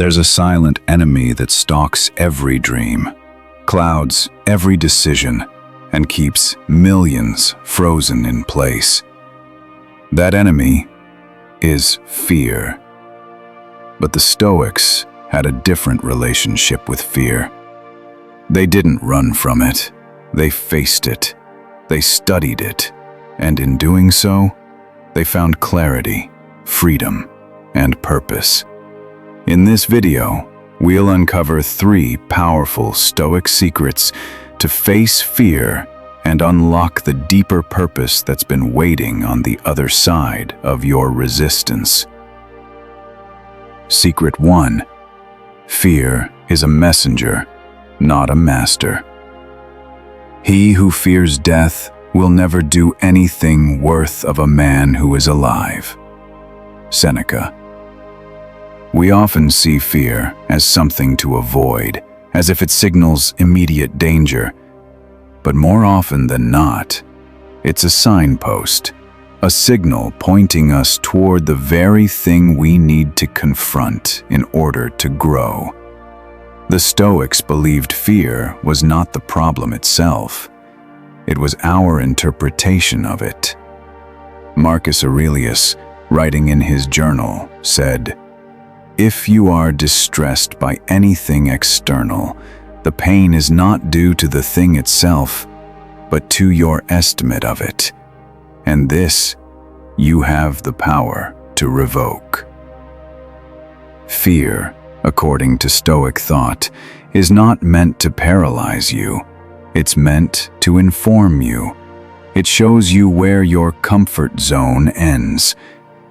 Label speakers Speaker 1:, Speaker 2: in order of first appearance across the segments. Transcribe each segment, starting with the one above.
Speaker 1: There's a silent enemy that stalks every dream, clouds every decision, and keeps millions frozen in place. That enemy is fear. But the Stoics had a different relationship with fear. They didn't run from it. They faced it. They studied it. And in doing so, they found clarity, freedom, and purpose. In this video, we'll uncover 3 powerful Stoic secrets to face fear and unlock the deeper purpose that's been waiting on the other side of your resistance. Secret 1. Fear is a messenger, not a master. He who fears death will never do anything worth of a man who is alive. Seneca. We often see fear as something to avoid, as if it signals immediate danger. But more often than not, it's a signpost, a signal pointing us toward the very thing we need to confront in order to grow. The Stoics believed fear was not the problem itself. It was our interpretation of it. Marcus Aurelius, writing in his journal, said, "If you are distressed by anything external, the pain is not due to the thing itself, but to your estimate of it. And this you have the power to revoke." Fear, according to Stoic thought, is not meant to paralyze you. It's meant to inform you. It shows you where your comfort zone ends.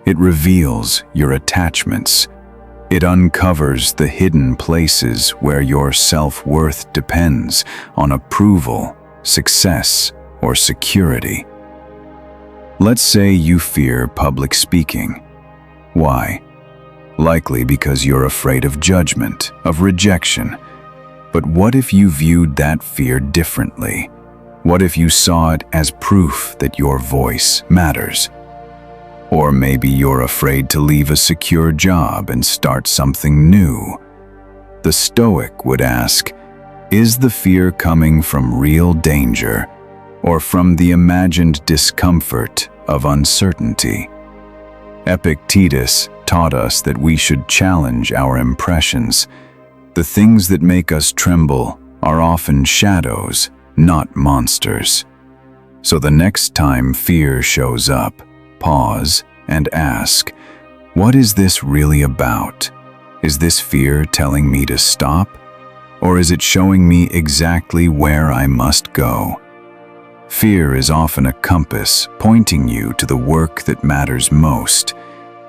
Speaker 1: It reveals your attachments. It uncovers the hidden places where your self-worth depends on approval, success, or security. Let's say you fear public speaking. Why? Likely because you're afraid of judgment, of rejection. But what if you viewed that fear differently? What if you saw it as proof that your voice matters? Or maybe you're afraid to leave a secure job and start something new. The Stoic would ask, is the fear coming from real danger or from the imagined discomfort of uncertainty? Epictetus taught us that we should challenge our impressions. The things that make us tremble are often shadows, not monsters. So the next time fear shows up, pause and ask, what is this really about? Is this fear telling me to stop? Or is it showing me exactly where I must go? Fear is often a compass pointing you to the work that matters most.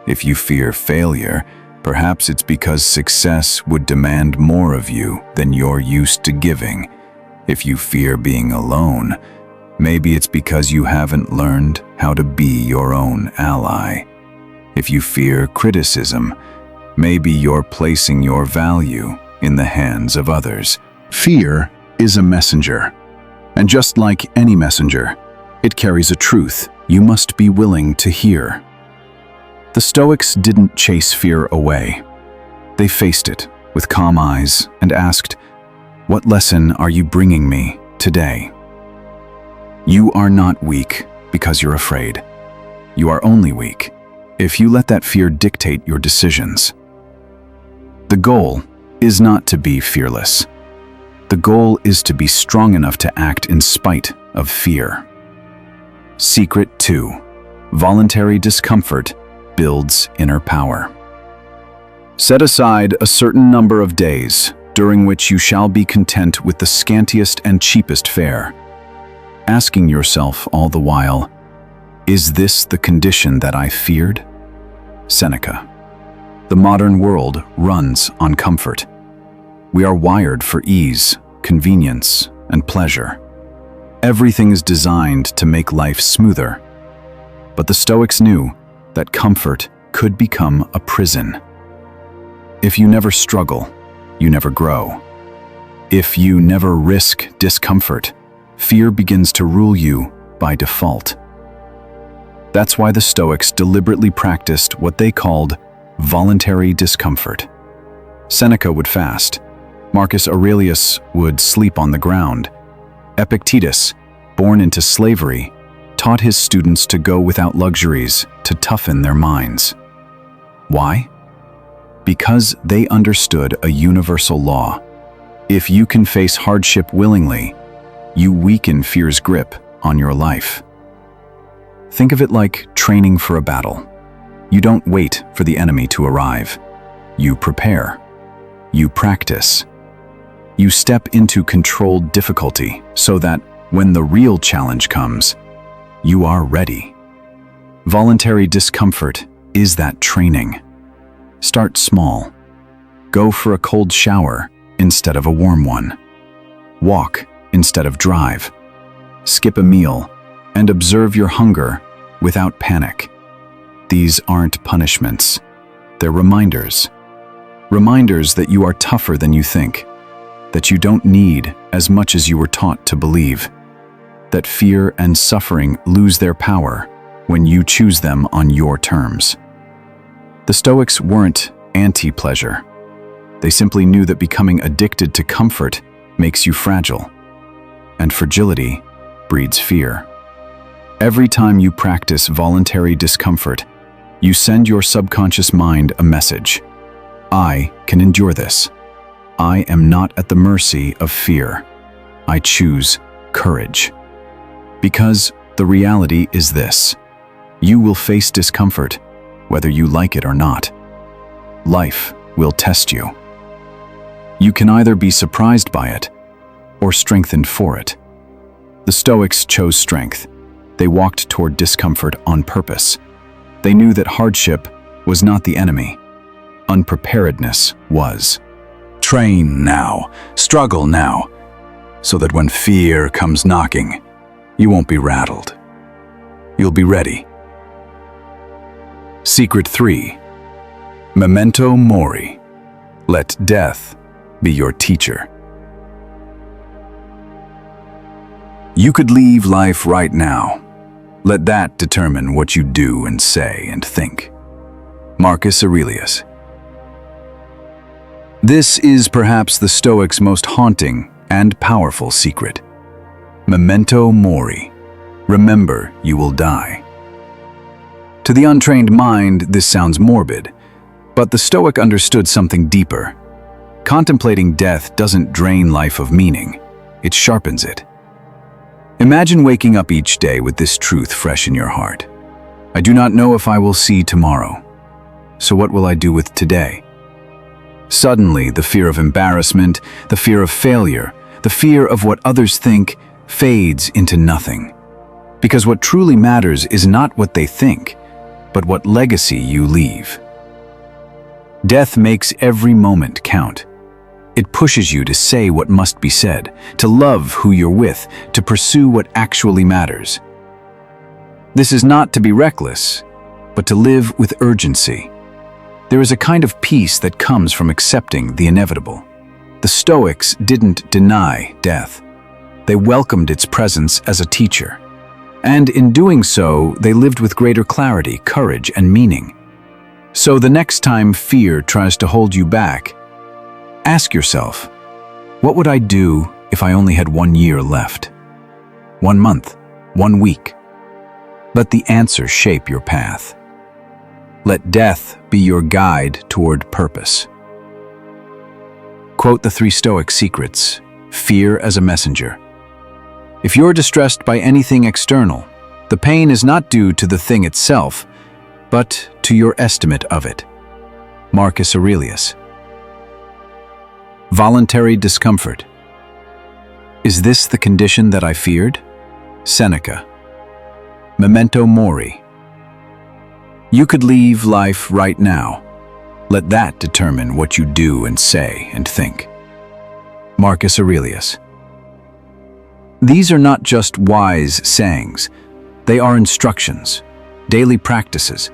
Speaker 1: If you fear failure, perhaps it's because success would demand more of you than you're used to giving. If you fear being alone, maybe it's because you haven't learned how to be your own ally. If you fear criticism, maybe you're placing your value in the hands of others. Fear is a messenger, and just like any messenger, it carries a truth you must be willing to hear. The Stoics didn't chase fear away. They faced it with calm eyes and asked, "What lesson are you bringing me today?" You are not weak because you're afraid. You are only weak if you let that fear dictate your decisions. The goal is not to be fearless. The goal is to be strong enough to act in spite of fear. Secret 2. Voluntary discomfort builds inner power. Set aside a certain number of days during which you shall be content with the scantiest and cheapest fare, asking yourself all the while, is this the condition that I feared? Seneca. The modern world runs on comfort. We are wired for ease, convenience, and pleasure. Everything is designed to make life smoother. But the Stoics knew that comfort could become a prison. If you never struggle, you never grow. If you never risk discomfort, fear begins to rule you by default. That's why the Stoics deliberately practiced what they called voluntary discomfort. Seneca would fast. Marcus Aurelius would sleep on the ground. Epictetus, born into slavery, taught his students to go without luxuries to toughen their minds. Why? Because they understood a universal law. If you can face hardship willingly, you weaken fear's grip on your life. Think of it like training for a battle. You don't wait for the enemy to arrive. You prepare. You practice. You step into controlled difficulty so that when the real challenge comes, you are ready. Voluntary discomfort is that training. Start small. Go for a cold shower instead of a warm one. Walk instead of drive. Skip a meal and observe your hunger without panic. These aren't punishments. They're reminders. Reminders that you are tougher than you think, that you don't need as much as you were taught to believe, that fear and suffering lose their power when you choose them on your terms. The Stoics weren't anti-pleasure. They simply knew that becoming addicted to comfort makes you fragile, and fragility breeds fear. Every time you practice voluntary discomfort, you send your subconscious mind a message. I can endure this. I am not at the mercy of fear. I choose courage. Because the reality is this: you will face discomfort, whether you like it or not. Life will test you. You can either be surprised by it or strengthened for it. The Stoics chose strength. They walked toward discomfort on purpose. They knew that hardship was not the enemy. Unpreparedness was. Train now, struggle now, so that when fear comes knocking, you won't be rattled. You'll be ready. Secret 3. Memento Mori. Let death be your teacher. You could leave life right now. Let that determine what you do and say and think. Marcus Aurelius. This is perhaps the Stoics' most haunting and powerful secret. Memento Mori. Remember, you will die. To the untrained mind, this sounds morbid, but the Stoic understood something deeper. Contemplating death doesn't drain life of meaning, it sharpens it. Imagine waking up each day with this truth fresh in your heart. I do not know if I will see tomorrow. So what will I do with today? Suddenly, the fear of embarrassment, the fear of failure, the fear of what others think fades into nothing. Because what truly matters is not what they think, but what legacy you leave. Death makes every moment count. It pushes you to say what must be said, to love who you're with, to pursue what actually matters. This is not to be reckless, but to live with urgency. There is a kind of peace that comes from accepting the inevitable. The Stoics didn't deny death. They welcomed its presence as a teacher. And in doing so, they lived with greater clarity, courage, and meaning. So the next time fear tries to hold you back, ask yourself, what would I do if I only had 1 year left? 1 month? 1 week? Let the answer shape your path. Let death be your guide toward purpose. Quote the 3 Stoic secrets: fear as a messenger. If you're distressed by anything external, the pain is not due to the thing itself, but to your estimate of it. Marcus Aurelius. Voluntary discomfort. Is this the condition that I feared? Seneca. Memento Mori. You could leave life right now. Let that determine what you do and say and think. Marcus Aurelius. These are not just wise sayings. They are instructions, daily practices,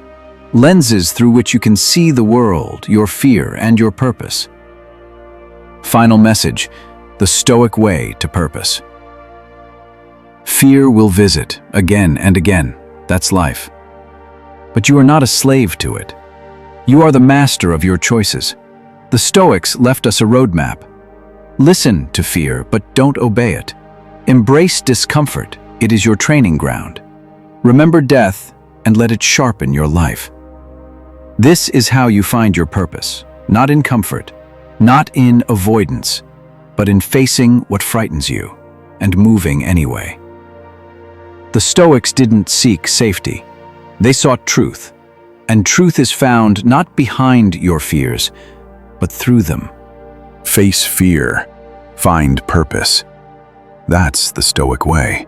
Speaker 1: lenses through which you can see the world, your fear, and your purpose. Final message: the Stoic way to purpose. Fear will visit again and again. That's life. But you are not a slave to it. You are the master of your choices. The Stoics left us a roadmap. Listen to fear, but don't obey it. Embrace discomfort. It is your training ground. Remember death and let it sharpen your life. This is how you find your purpose, not in comfort, not in avoidance, but in facing what frightens you and moving anyway. The Stoics didn't seek safety. They sought truth, and truth is found not behind your fears, but through them.
Speaker 2: Face fear, find purpose. That's the Stoic way.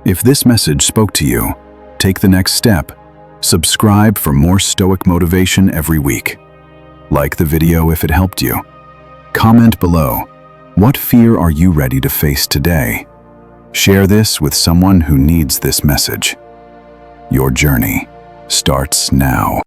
Speaker 2: If this message spoke to you, take the next step. Subscribe for more Stoic motivation every week. Like the video if it helped you. Comment below, what fear are you ready to face today? Share this with someone who needs this message. Your journey starts now.